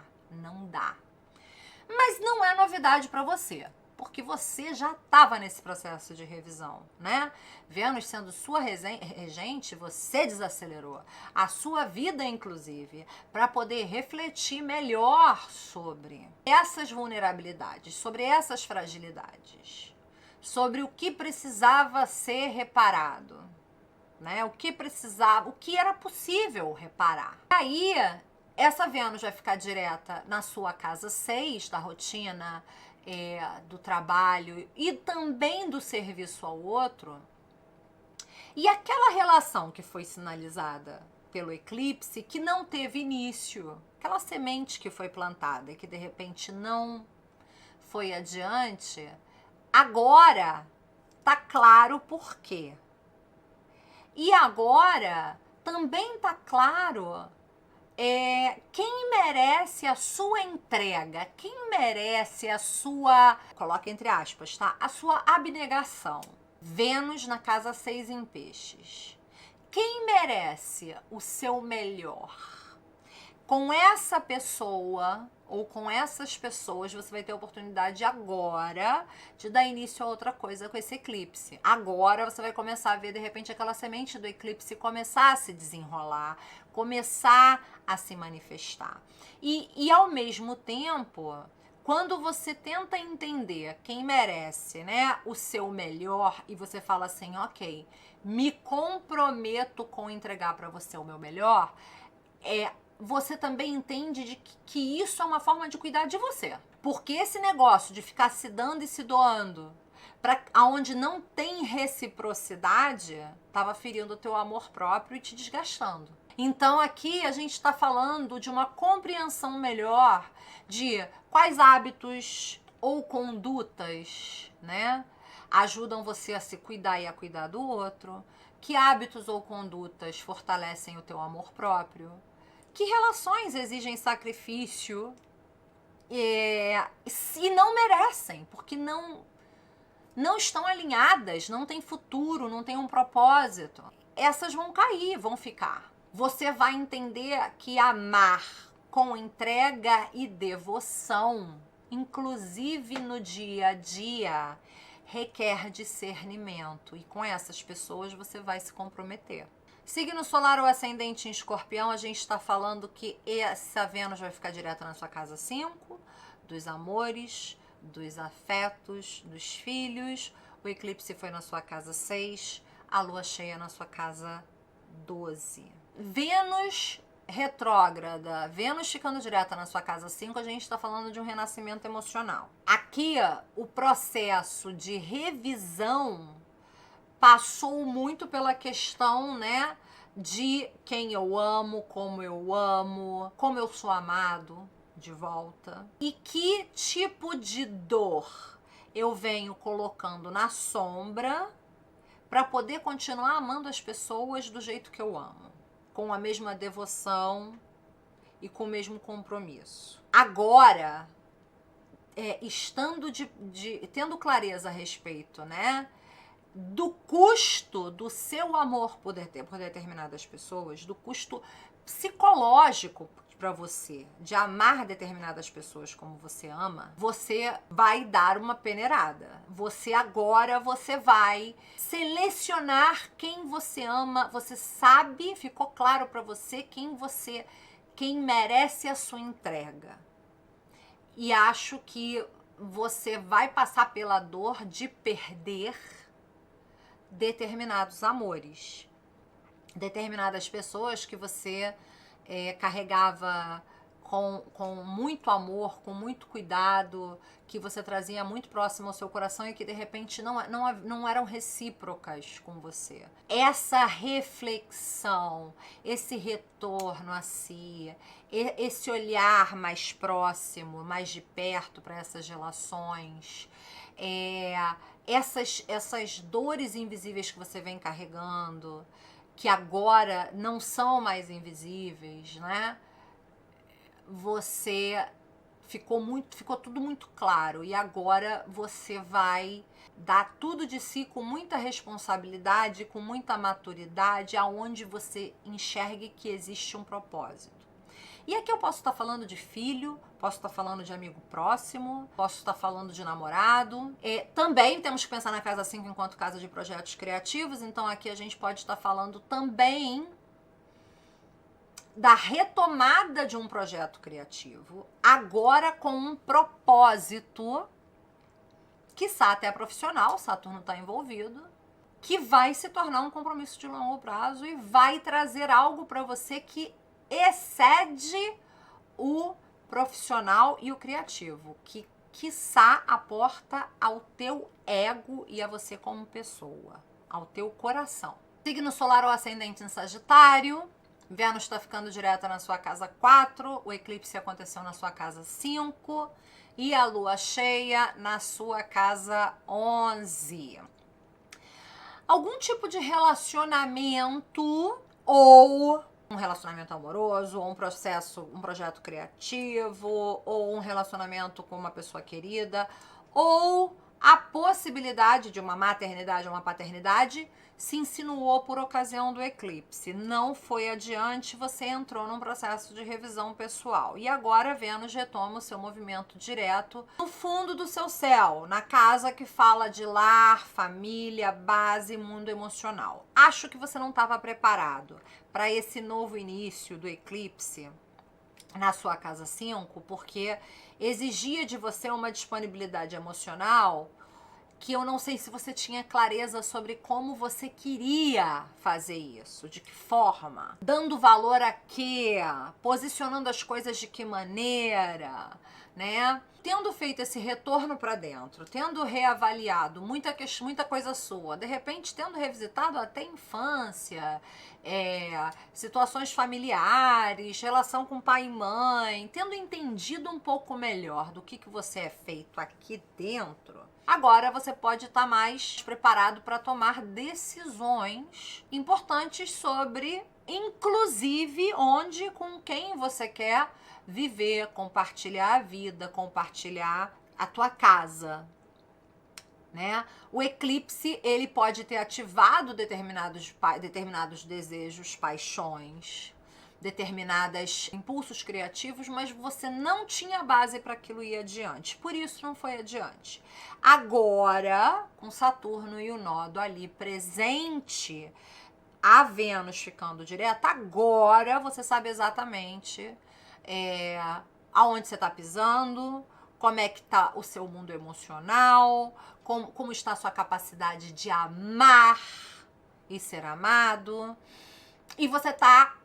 Mas não é novidade para você, porque você já estava nesse processo de revisão, né? Vênus sendo sua regente, você desacelerou a sua vida, inclusive, para poder refletir melhor sobre essas vulnerabilidades, sobre essas fragilidades, sobre o que precisava ser reparado, né? O que precisava, o que era possível reparar. Aí, essa Vênus vai ficar direta na sua casa 6, da rotina, do trabalho e também do serviço ao outro. E aquela relação que foi sinalizada pelo eclipse, que não teve início, aquela semente que foi plantada e que de repente não foi adiante, agora tá claro por quê. E agora também tá claro quem merece a sua entrega, quem merece a sua, coloca entre aspas, tá? A sua abnegação. Vênus na casa 6 em peixes. Quem merece o seu melhor? Com essa pessoa ou com essas pessoas, você vai ter a oportunidade agora de dar início a outra coisa com esse eclipse. Agora você vai começar a ver, de repente, aquela semente do eclipse começar a se desenrolar, começar a se manifestar. E ao mesmo tempo, quando você tenta entender quem merece, né, o seu melhor, e você fala assim, ok, me comprometo com entregar para você o meu melhor, você também entende de que isso é uma forma de cuidar de você. Porque esse negócio de ficar se dando e se doando para aonde não tem reciprocidade, estava ferindo o teu amor próprio e te desgastando. Então aqui a gente está falando de uma compreensão melhor de quais hábitos ou condutas, né, ajudam você a se cuidar e a cuidar do outro, que hábitos ou condutas fortalecem o teu amor próprio, que relações exigem sacrifício e não merecem, porque não estão alinhadas, não tem futuro, não tem um propósito. Essas vão cair, vão ficar. Você vai entender que amar com entrega e devoção, inclusive no dia a dia, requer discernimento. E com essas pessoas você vai se comprometer. Signo solar ou ascendente em Escorpião, a gente está falando que essa Vênus vai ficar direta na sua casa 5, dos amores, dos afetos, dos filhos. O eclipse foi na sua casa 6, a lua cheia na sua casa 12. Vênus retrógrada, Vênus ficando direta na sua casa 5, a gente está falando de um renascimento emocional. Aqui, o processo de revisão passou muito pela questão, né, de quem eu amo, como eu sou amado de volta. E que tipo de dor eu venho colocando na sombra para poder continuar amando as pessoas do jeito que eu amo, com a mesma devoção e com o mesmo compromisso. Agora, tendo clareza a respeito, né, do custo do seu amor por determinadas pessoas, do custo psicológico para você de amar determinadas pessoas como você ama, você vai dar uma peneirada. Você vai selecionar quem você ama, você sabe, ficou claro para você quem merece a sua entrega. E acho que você vai passar pela dor de perder determinados amores, determinadas pessoas que você carregava com muito amor, com muito cuidado, que você trazia muito próximo ao seu coração e que de repente não eram recíprocas com você. Essa reflexão, esse retorno a si, esse olhar mais próximo, mais de perto para essas relações, essas dores invisíveis que você vem carregando, que agora não são mais invisíveis, né? Você ficou tudo muito claro. E agora você vai dar tudo de si com muita responsabilidade, com muita maturidade, aonde você enxergue que existe um propósito. E aqui eu posso estar falando de filho, posso estar falando de amigo próximo, posso estar falando de namorado. Também temos que pensar na casa 5 enquanto casa de projetos criativos, então aqui a gente pode estar falando também da retomada de um projeto criativo, agora com um propósito, quiçá até profissional, Saturno está envolvido, que vai se tornar um compromisso de longo prazo e vai trazer algo para você que excede o profissional e o criativo, que quiçá aporta ao teu ego e a você como pessoa, ao teu coração. Signo solar ou ascendente em Sagitário, Vênus está ficando direta na sua casa 4, o eclipse aconteceu na sua casa 5 e a lua cheia na sua casa 11. Algum tipo de relacionamento ou um relacionamento amoroso, ou um projeto criativo, ou um relacionamento com uma pessoa querida, ou a possibilidade de uma maternidade ou uma paternidade se insinuou por ocasião do eclipse. Não foi adiante, você entrou num processo de revisão pessoal. E agora Vênus retoma o seu movimento direto no fundo do seu céu, na casa que fala de lar, família, base, mundo emocional. Acho que você não estava preparado para esse novo início do eclipse na sua casa 5, porque exigia de você uma disponibilidade emocional que eu não sei se você tinha clareza sobre como você queria fazer isso, de que forma, dando valor a quê, posicionando as coisas de que maneira, né? Tendo feito esse retorno para dentro, tendo reavaliado muita coisa sua, de repente tendo revisitado até a infância, situações familiares, relação com pai e mãe, tendo entendido um pouco melhor do que você é feito aqui dentro, agora você pode estar mais preparado para tomar decisões importantes sobre, inclusive, onde, com quem você quer viver, compartilhar a vida, compartilhar a tua casa, né? O eclipse, ele pode ter ativado determinados desejos, paixões, determinados impulsos criativos, mas você não tinha base para aquilo ir adiante. Por isso não foi adiante. Agora, com Saturno e o nodo ali presente, a Vênus ficando direta, agora você sabe exatamente aonde você está pisando, como é que está o seu mundo emocional, como está a sua capacidade de amar e ser amado. E você está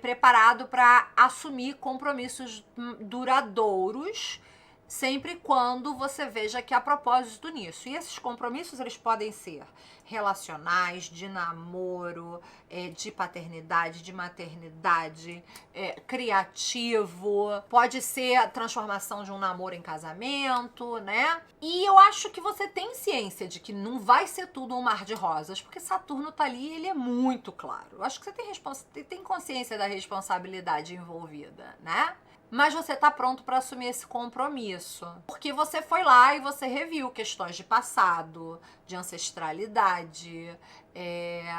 preparado para assumir compromissos duradouros, sempre quando você veja que há propósito nisso. E esses compromissos, eles podem ser relacionais, de namoro, de paternidade, de maternidade, criativo, pode ser a transformação de um namoro em casamento, né? E eu acho que você tem ciência de que não vai ser tudo um mar de rosas, porque Saturno tá ali e ele é muito claro. Eu acho que você tem consciência da responsabilidade envolvida, né? Mas você tá pronto para assumir esse compromisso. Porque você foi lá e você reviu questões de passado, de ancestralidade,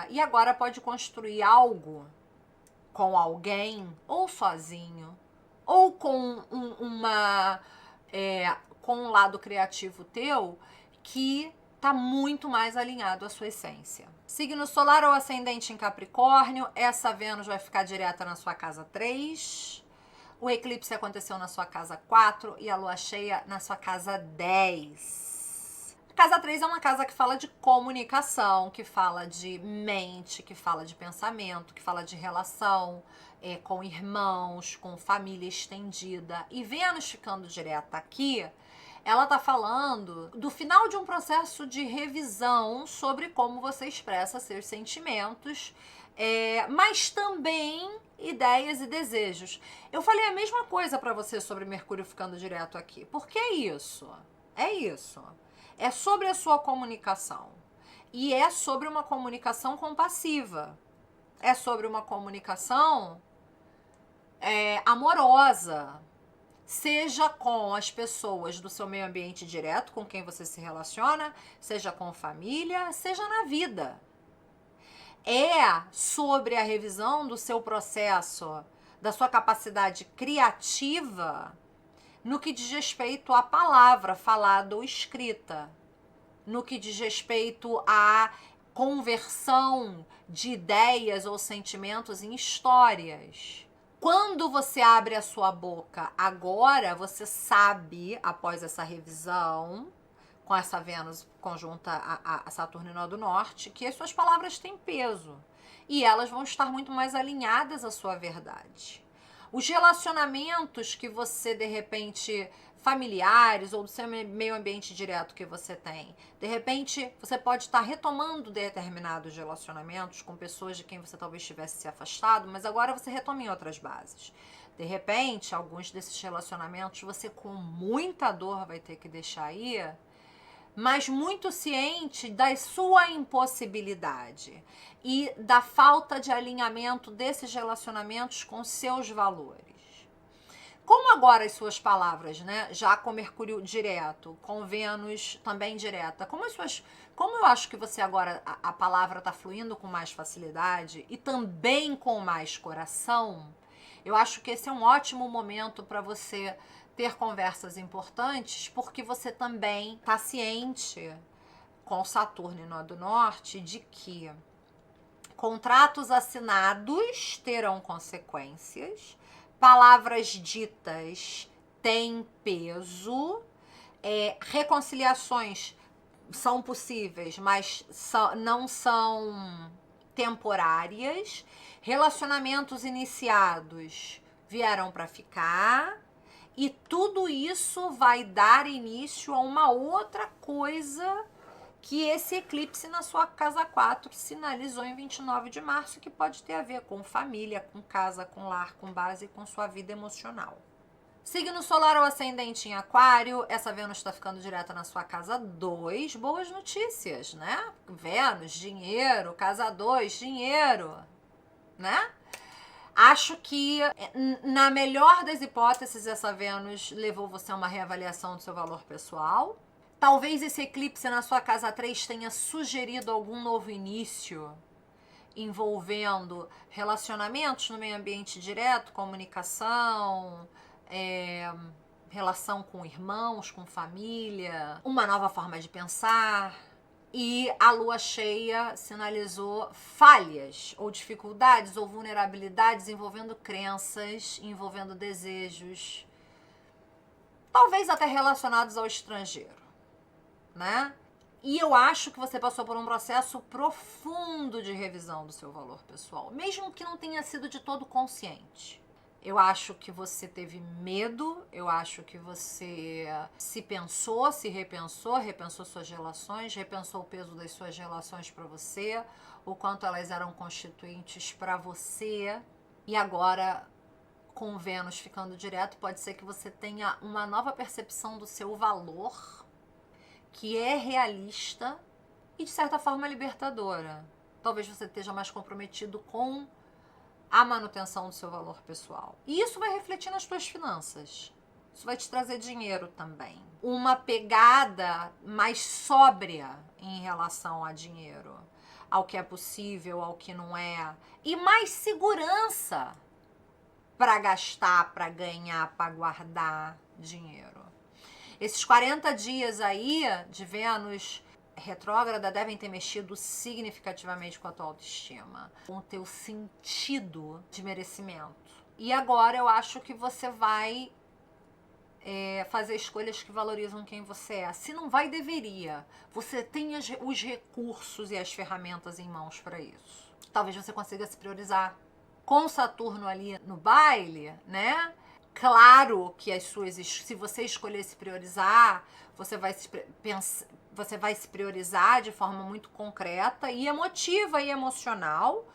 e agora pode construir algo com alguém, ou sozinho, ou com com um lado criativo teu que tá muito mais alinhado à sua essência. Signo solar ou ascendente em Capricórnio, essa Vênus vai ficar direta na sua casa 3. O eclipse aconteceu na sua casa 4 e a lua cheia na sua casa 10. A casa 3 é uma casa que fala de comunicação, que fala de mente, que fala de pensamento, que fala de relação com irmãos, com família estendida. E Vênus ficando direta aqui, ela tá falando do final de um processo de revisão sobre como você expressa seus sentimentos, mas também ideias e desejos. Eu falei a mesma coisa para você sobre Mercúrio ficando direto aqui. Porque é isso. É isso. É sobre a sua comunicação. E é sobre uma comunicação compassiva. É sobre uma comunicação amorosa, seja com as pessoas do seu meio ambiente direto, com quem você se relaciona, seja com família, seja na vida. É sobre a revisão do seu processo, da sua capacidade criativa, no que diz respeito à palavra falada ou escrita, no que diz respeito à conversão de ideias ou sentimentos em histórias. Quando você abre a sua boca agora, você sabe, após essa revisão, com essa Vênus conjunta a Saturno e Nó do Norte, que as suas palavras têm peso. E elas vão estar muito mais alinhadas à sua verdade. Os relacionamentos que você, de repente, familiares ou do seu meio ambiente direto que você tem, de repente, você pode estar retomando determinados relacionamentos com pessoas de quem você talvez tivesse se afastado, mas agora você retoma em outras bases. De repente, alguns desses relacionamentos você com muita dor vai ter que deixar ir, mas muito ciente da sua impossibilidade e da falta de alinhamento desses relacionamentos com seus valores. Como agora as suas palavras, né, já com Mercúrio direto, com Vênus também direta, como eu acho que você agora, a palavra está fluindo com mais facilidade e também com mais coração, eu acho que esse é um ótimo momento para você ter conversas importantes, porque você também está ciente, com Saturno e Nó do Norte, de que contratos assinados terão consequências, palavras ditas têm peso, reconciliações são possíveis, mas não são temporárias, relacionamentos iniciados vieram para ficar, e tudo isso vai dar início a uma outra coisa que esse eclipse na sua casa 4 sinalizou em 29 de março, que pode ter a ver com família, com casa, com lar, com base e com sua vida emocional. Signo solar ou ascendente em Aquário, essa Vênus está ficando direta na sua casa 2, boas notícias, né? Vênus, dinheiro, casa 2, dinheiro, né? Acho que, na melhor das hipóteses, essa Vênus levou você a uma reavaliação do seu valor pessoal. Talvez esse eclipse na sua casa 3 tenha sugerido algum novo início envolvendo relacionamentos no meio ambiente direto, comunicação, relação com irmãos, com família, uma nova forma de pensar. E a lua cheia sinalizou falhas ou dificuldades ou vulnerabilidades envolvendo crenças, envolvendo desejos, talvez até relacionados ao estrangeiro, né? E eu acho que você passou por um processo profundo de revisão do seu valor pessoal, mesmo que não tenha sido de todo consciente. Eu acho que você teve medo, eu acho que você se pensou, se repensou, repensou suas relações, repensou o peso das suas relações para você, o quanto elas eram constituintes para você. E agora, com Vênus ficando direto, pode ser que você tenha uma nova percepção do seu valor, que é realista e, de certa forma, libertadora. Talvez você esteja mais comprometido com a manutenção do seu valor pessoal. E isso vai refletir nas suas finanças. Isso vai te trazer dinheiro também. Uma pegada mais sóbria em relação a dinheiro, ao que é possível, ao que não é. E mais segurança para gastar, para ganhar, para guardar dinheiro. Esses 40 dias aí de Vênus retrógrada devem ter mexido significativamente com a tua autoestima, com o teu sentido de merecimento. E agora eu acho que você vai fazer escolhas que valorizam quem você é. Se não vai, deveria. Você tem os recursos e as ferramentas em mãos para isso. Talvez você consiga se priorizar. Com Saturno ali no baile, né? Claro que se você escolher se priorizar, você vai se priorizar de forma muito concreta e emotiva e emocional,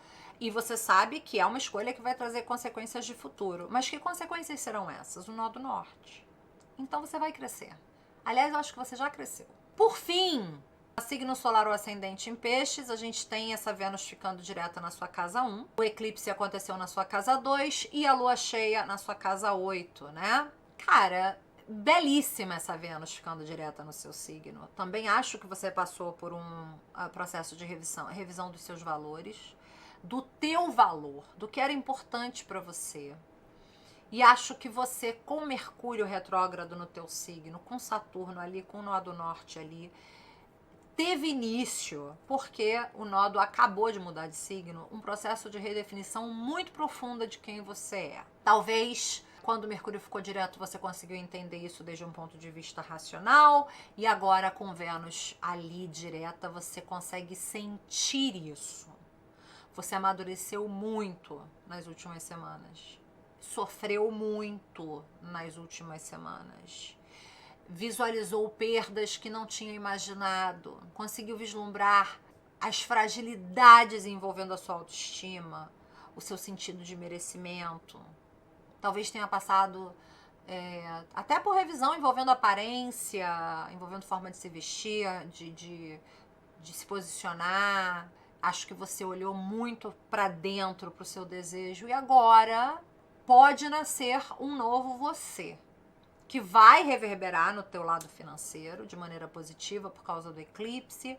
e você sabe que é uma escolha que vai trazer consequências de futuro. Mas que consequências serão essas? O Nó do Norte. Então você vai crescer. Aliás, eu acho que você já cresceu. Por fim, signo solar ou ascendente em Peixes, a gente tem essa Vênus ficando direta na sua casa 1. O eclipse aconteceu na sua casa 2 e a lua cheia na sua casa 8, né? Cara, belíssima essa Vênus ficando direta no seu signo. Também acho que você passou por um processo de revisão dos seus valores, do teu valor, do que era importante para você. E acho que você, com Mercúrio retrógrado no teu signo, com Saturno ali, com o nó do norte ali, teve início, porque o nodo acabou de mudar de signo, um processo de redefinição muito profunda de quem você é. Talvez, quando o Mercúrio ficou direto, você conseguiu entender isso desde um ponto de vista racional, e agora com Vênus ali direta, você consegue sentir isso. Você amadureceu muito nas últimas semanas. Sofreu muito nas últimas semanas. Visualizou perdas que não tinha imaginado. Conseguiu vislumbrar as fragilidades envolvendo a sua autoestima, o seu sentido de merecimento. Talvez tenha passado até por revisão envolvendo aparência, envolvendo forma de se vestir, de se posicionar. Acho que você olhou muito para dentro, para o seu desejo, e agora pode nascer um novo você, que vai reverberar no teu lado financeiro de maneira positiva por causa do eclipse,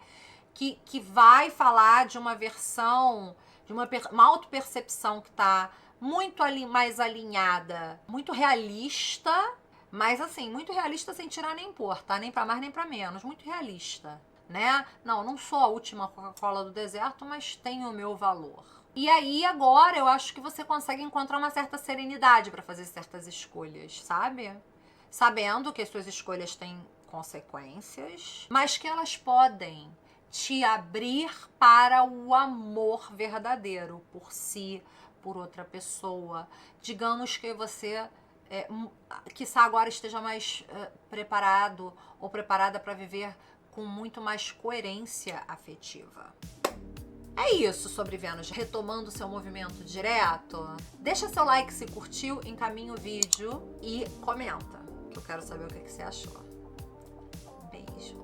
que vai falar de uma versão, de uma autopercepção que está muito mais alinhada, muito realista, mas assim, muito realista sem tirar nem pôr, tá? Nem para mais nem para menos, muito realista, né? Não sou a última Coca-Cola do deserto, mas tenho o meu valor. E aí, agora, eu acho que você consegue encontrar uma certa serenidade para fazer certas escolhas, sabe? Sabendo que as suas escolhas têm consequências, mas que elas podem te abrir para o amor verdadeiro por si, por outra pessoa. Digamos que você, quiçá agora esteja mais preparado ou preparada para viver com muito mais coerência afetiva. É isso sobre Vênus retomando seu movimento direto. Deixa seu like se curtiu, encaminha o vídeo e comenta, que eu quero saber o que você achou. Beijo.